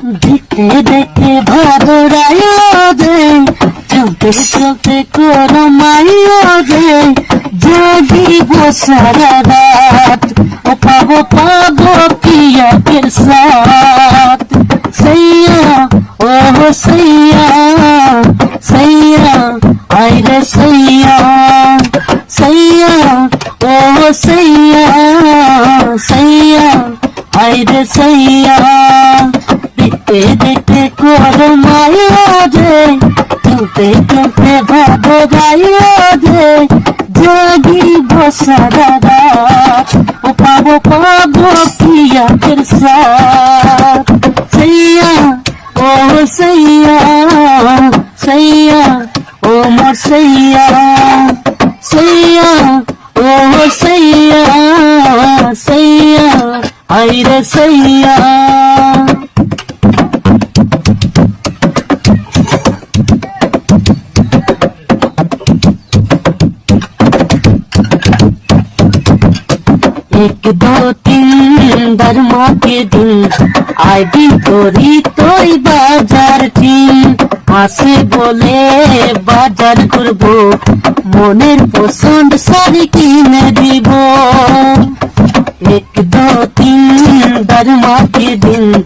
দেখতে দেখতে ভালো রাইও যে চলতে চলতে করো মাইও যে জাগিব সারা রাত ও পাবো পাবো পিয়াকের সাথ সৈয়া ও সৈয়া সৈয়া আইরে সৈয়া সৈয়া ও সৈয়া সৈয়া আইরে সৈয়া দেখতে দেখতে করো মাইও যে চলতে চলতে ভাবো গাইও যে জাগিব সারা রাত ও পাবো পাবো পিয়াকের সাথ সৈয়া ও সৈয়া সৈয়া ও মোর সৈয়া সৈয়া ও সৈয়া সৈয়া আইরে সৈয়া एक दो तीन दरमा के दिन आईडी तोरी तोई बाजार टीम हासे बोले बाजार करबो मोनेर पसंद सारी किने दिबो एक दो तीन दरमा के दिन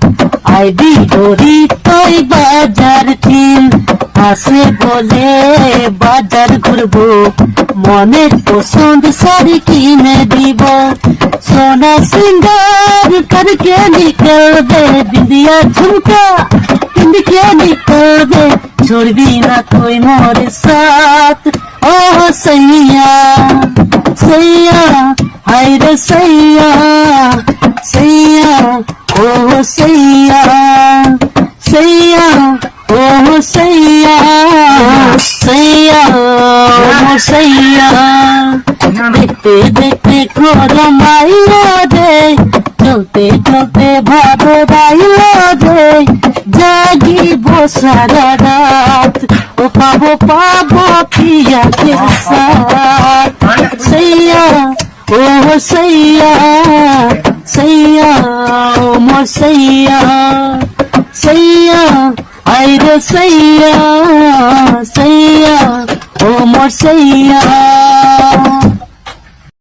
आईडी तोरी तोई बाजार टीम हासे बोले बाजार करबो মনের পছন্দ सारी किने दीबो सोना सिंगार करके निकल दे बिंदिया झुमका पिंड के निकल दे छोड़बी ना कोई मोरे साथ ओ सैया सैया हाय रे सैया सैया ओ सैया सैया ओ सैया सैया ओ सैया देखते देखते खोरो माइलो दे चलते चलते भागो गाइलो दे जागी वो सारा रात ओ पाबो पाबो पिया के साथ सैया ओ सैया सैया ओ मोर सैया सैया आइरे सैया सैया ओ मोर सैया